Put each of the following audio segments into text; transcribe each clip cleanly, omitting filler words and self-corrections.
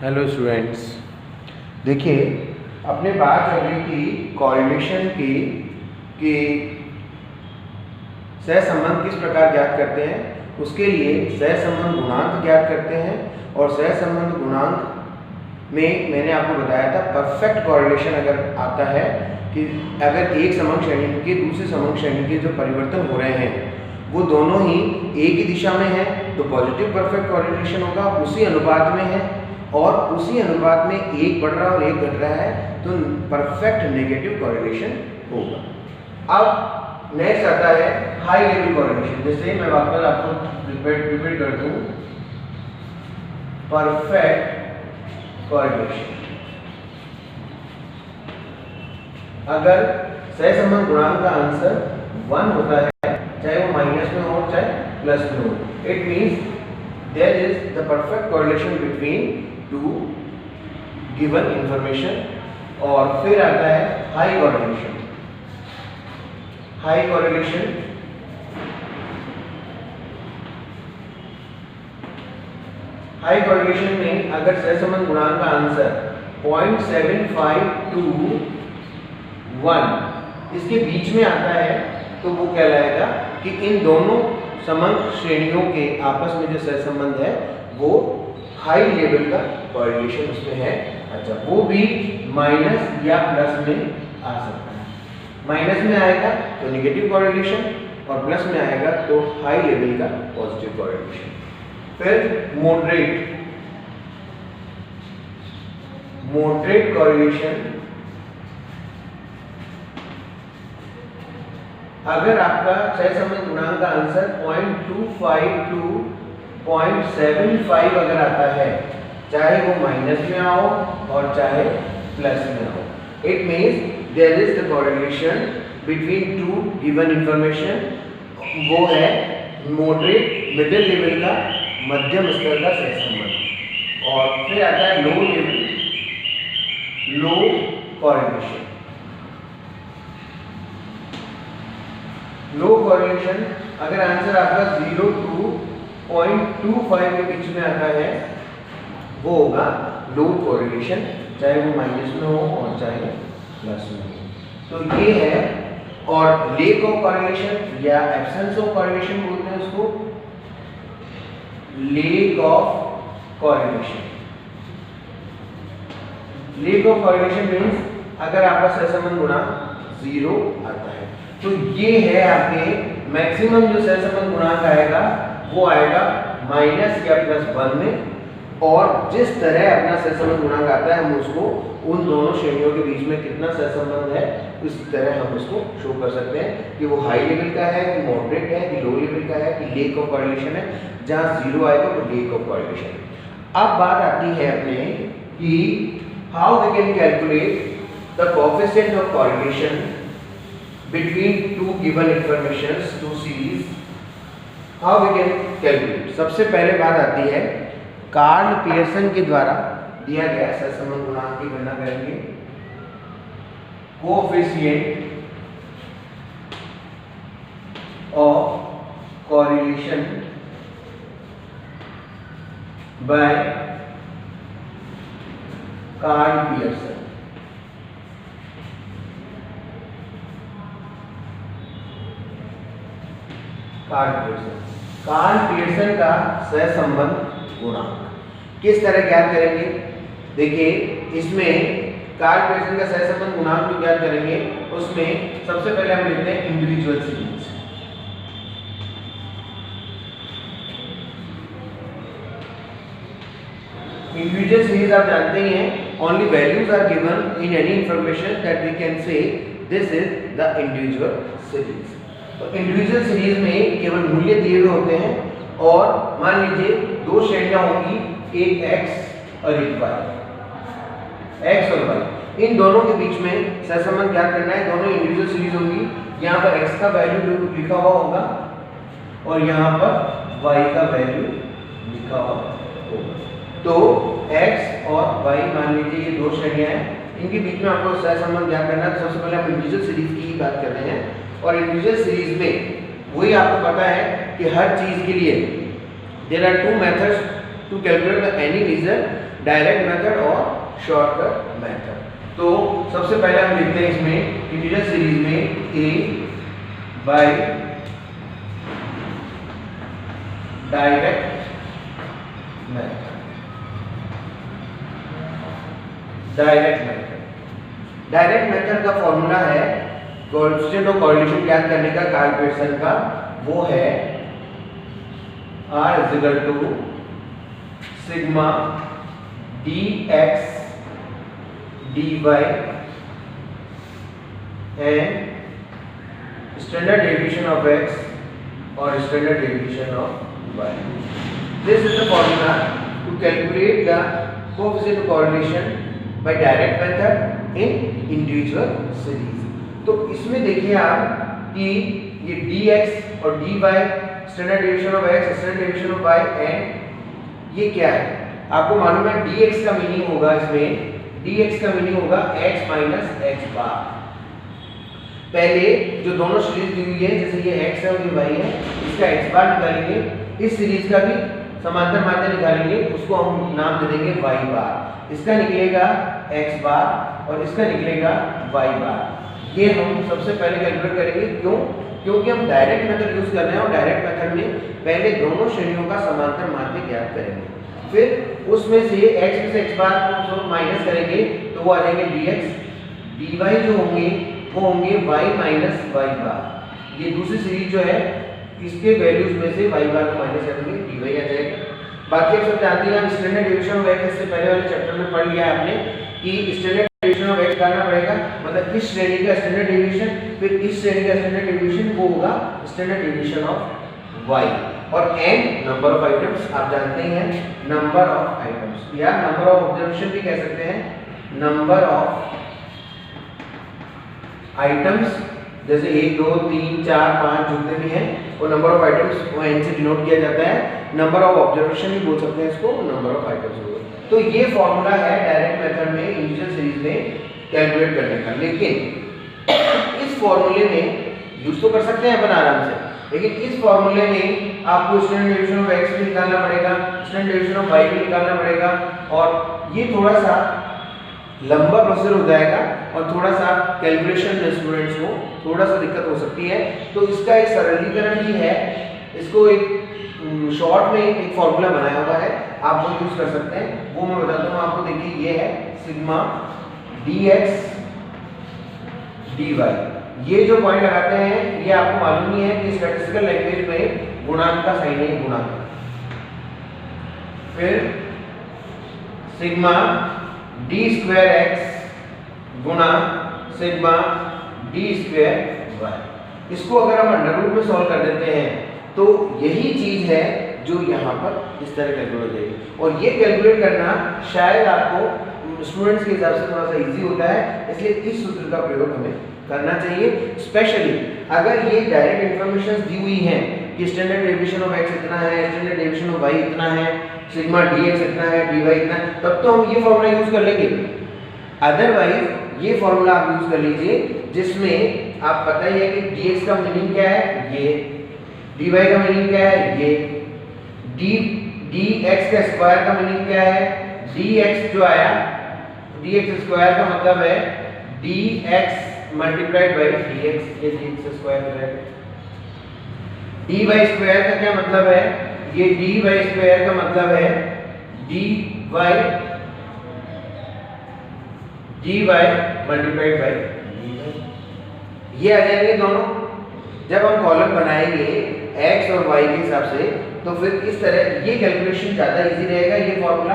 Hello students, देखिए अपने बात चल रही थी कोरिलेशन की कि सहसंबंध किस प्रकार ज्ञात करते हैं। उसके लिए सहसंबंध गुणांक ज्ञात करते हैं और सहसंबंध गुणांक में मैंने आपको बताया था परफेक्ट कोरिलेशन अगर आता है कि अगर एक समंग श्रेणी के दूसरे समंग श्रेणी के जो परिवर्तन हो रहे हैं वो दोनों ही एक ही दिशा में है तो पॉजिटिव परफेक्ट कोरिलेशन होगा, उसी अनुपात में है और उसी अनुपात में एक बढ़ रहा है और एक घट रहा है तो परफेक्ट नेगेटिव कोरिलेशन होगा। अब नेक्स्ट आता है हाई लेवल कोरिलेशन। जैसे मैं वापस आपको रिपीट कर दूं, परफेक्ट कोरिलेशन अगर सहसंबंध गुणांक का आंसर 1 होता है, चाहे वो माइनस में हो चाहे प्लस में हो, it means there is the perfect correlation between two given information। और फिर आता है high correlation. High correlation high correlation में अगर सहसंबंध गुणांक का आंसर 0.75 to 1 इसके बीच में आता है तो वो कहलाएगा कि इन दोनों समंग श्रेणियों के आपस में जो सहसंबंध है वो हाई लेवल का कोरिलेशन उसमें है। अच्छा, वो भी माइनस या प्लस में आ सकता है। माइनस में आएगा तो नेगेटिव कोरिलेशन और प्लस में आएगा तो हाई लेवल का पॉजिटिव कोरिलेशन। फिर मॉडरेट कोरिलेशन अगर आपका सहसंबंध गुणांक का आंसर 0.25 to 0.75 अगर आता है, चाहे वो माइनस में आओ और चाहे प्लस में आओ, it means there is the correlation between two given information. वो है मॉडरेट मिडिल लेवल का मध्यम स्तर का सहसंबंध। और फिर आता है लो लेवल लो कोरिलेशन। लो कोरिलेशन अगर आंसर आपका 0 to 0.25 के बीच में आता है वो होगा लो कोरिलेशन, चाहे वो माइनस में हो और चाहे प्लस में हो। तो ये है। और लेक ऑफ कोरिलेशन या एब्सेंस ऑफ कोरिलेशन बोलते हैं उसको, lake of correlation. Lake of correlation means अगर आपका सहसंबंध गुणांक 0 आता है तो ये है आपके मैक्सिमम जो सहसंबंध गुणांक आएगा वो आएगा माइनस या प्लस 1 में। और जिस तरह अपना सहसंबंध गुणांक आता है हम उसको उन दोनों श्रेणियों के बीच में कितना सहसंबंध है उस तरह हम उसको शो कर सकते हैं कि वो हाई लेवल का है कि मॉडरेट है कि लो लेवल का है कि लेक ऑफ कोरिलेशन है। जहां 0 आएगा वो लेक ऑफ कोरिलेशन। अब बात आती है अपने कि how we can calculate the coefficient of correlation between two given informations, two series, how we can calculate। सबसे पहले बात आती है कार्ल पियर्सन के द्वारा दिया गया सहसंबंध गुणांक की गणना करेंगे। Coefficient of correlation by Karl Pearson. Karl Pearson का सहसंबंध गुणांक किस तरह ज्ञात करेंगे? देखिए इसमें कार्ल पियर्सन का सहसंबंध गुणांक जो ज्ञात करेंगे उसमें सबसे पहले हम लेते हैं इंडिविजुअल सीरीज। इंडिविजुअल सीरीज आप जानते ही हैं, only values are given in any information that we can say this is the individual series. तो इंडिविजुअल सीरीज में केवल मूल्य दिए हुए होते हैं और मान लीजिए दो श्रेणियां होंगी, एक x और एक y। x और y इन दोनों के बीच में सहसंबंध ज्ञात करना है। दोनों इंडिविजुअल सीरीज होंगी। यहाँ पर x का वैल्यू लिखा हुआ होगा और यहाँ पर y का वैल्यू लिखा हुआ होगा। तो x और y मान लीजिए ये दो श्रेणियां हैं, इनके बीच में आपको सहसंबंध ज्ञात करना है। तो सबसे पहले हम इंडिविजुअल सीरीज की ही बात कर रहे हैं। और इंडिविजुअल सीरीज में वही आपको पता है कि हर चीज के लिए there are two methods to calculate the any reason, direct method और शॉर्टकट मेथड। तो सबसे पहले हम लिखते हैं इसमें इंटीजर सीरीज में a by direct method. Direct method का फॉर्मूला है कोएफिशिएंट ऑफ कोरिलेशन ज्ञात करने का कार्ल पीयरसन का, वो है R = sigma dx dy and standard deviation of x or standard deviation of y. This is the formula to calculate the coefficient of correlation by direct method in individual series. तो इसमें देखिए आप कि ये dx और dy standard deviation of x, standard deviation of y and ये क्या है आपको मालूम है। dx का मीनिंग होगा इसमें, dx का मीनिंग होगा x माइनस x बार। पहले जो दोनों सीरीज दी हुई है, जैसे ये x है और ये y है, इसका x बार निकालेंगे, इस सीरीज का भी समांतर माध्य निकालेंगे, उसको हम नाम दे देंगे y बार। इसका निकलेगा x बार और इसका निकलेगा y बार। ये हम सबसे पहले कैलकुलेट करेंगे, क्यों? क्योंकि हम डायरेक्ट मेथड यूज कर रहे हैं और डायरेक्ट मेथड में पहले दोनों श्रेणियों का समांतर माध्य ज्ञात करेंगे, फिर उसमें से x में से x बार को माइनस करेंगे तो वो आ जाएंगे dx, dy जो होंगे वो होंगे y माइनस y बार। ये दूसरी सीरीज जो है इसके वैल्यूज में से y बार को माइनस करेंगे, dy आ जाएगा। बाकी आप सब जानते हैं, हम स्टैंडर्ड डेविएशन ऑफ x से पहले वाले चैप्टर में पढ़ लिया आपने कि स्टैंडर्ड डेविएशन ऑफ x करना पड़ेगा, मतलब इस श्रेणी का स्टैंडर्ड डेविएशन फिर इस श्रेणी का स्टैंडर्ड डेविएशन, वो होगा स्टैंडर्ड डेविएशन ऑफ y। और n नंबर ऑफ आइटम्स आप जानते हैं, नंबर ऑफ आइटम्स या नंबर ऑफ ऑब्जर्वेशन भी कह सकते हैं, नंबर ऑफ आइटम्स जैसे 1 2 3 4 5 जितने भी हैं वो नंबर ऑफ आइटम्स वो n से डिनोट किया जाता है। नंबर ऑफ ऑब्जर्वेशन भी बोल सकते हैं इसको, नंबर ऑफ आइटम्स होगा। तो ये फॉर्मूला है डायरेक्ट मेथड में इंटीजर सीरीज में कैलकुलेट करने का। लेकिन इस फॉर्मूले में यूज तो कर सकते हैं अपन आराम से, लेकिन इस फॉर्मूले में आपको स्टैंडर्ड डेविएशन ऑफ x भी निकालना पड़ेगा, स्टैंडर्ड डेविएशन ऑफ y भी निकालना पड़ेगा, और ये थोड़ा सा लंबा प्रोसीजर हो जाएगा और थोड़ा सा कैलकुलेशन में स्टूडेंट्स को थोड़ा सा दिक्कत हो सकती है। तो इसका एक सरलीकरण भी है, इसको एक शॉर्ट में एक फॉर्मूला बनाया हुआ है, आप वो यूज कर सकते हैं, वो मैं बताता हूँ आपको। देखिए ये है सिग्मा dx dy, ये जो पॉइंट लगाते हैं ये आपको मालूम ही है कि स्टैटिस्टिकल लैंग्वेज में गुणांक का साइन है, गुणांक। फिर सिग्मा d स्क्वायर x गुणा सिग्मा d स्क्वायर y। इसको अगर हम अंडर रूट में सॉल्व कर देते हैं तो यही चीज है जो यहाँ पर इस तरह कैलकुलेट हो जाएगी, और ये कैलकुलेट करना शायद आपको स्टूडेंट्स के हिसाब से थोड़ा सा इजी होता है, इसलिए इस सूत्र का प्रयोग हमें करना चाहिए। स्पेशली अगर ये डायरेक्ट इन्फॉर्मेशन दी हुई हैं कि स्टैंडर्ड डेविएशन ऑफ x इतना है, स्टैंडर्ड डेविएशन ऑफ y इतना है, सिग्मा dx इतना है, dy इतना है, तब तो हम ये फॉर्मूला यूज कर लेंगे। अदरवाइज ये फॉर्मूला आप यूज कर लीजिए जिसमें आप पता ही है कि dx का मीनिंग क्या है, ये dy का मीनिंग क्या है, ये dx का स्क्वायर का मीनिंग क्या है, dx जो आया dx स्क्वायर का मतलब है dx मल्टीप्लाइड बाय dx, ये dx स्क्वायर हो जाएगा। dy स्क्वायर का क्या मतलब है, ये dy स्क्वायर का मतलब है dy मल्टीप्लाइड बाय dy। ये आ जाएंगे दोनों। जब हम कॉलम बनाएंगे x और y के हिसाब से तो फिर इस तरह ये कैलकुलेशन ज़्यादा इजी रहेगा ये फॉर्मूला,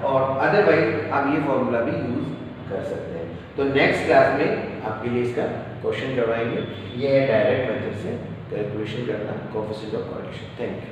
और अदरवाइज आप ये फॉर्मूला भी यूज कर सकते हैं। तो नेक्स्ट क्लास में आपके लिए इसका क्वेश्चन करवाएंगे। ये है डायरेक्ट मेथड से कैलकुलेशन करना coefficient of correlation. Thank you.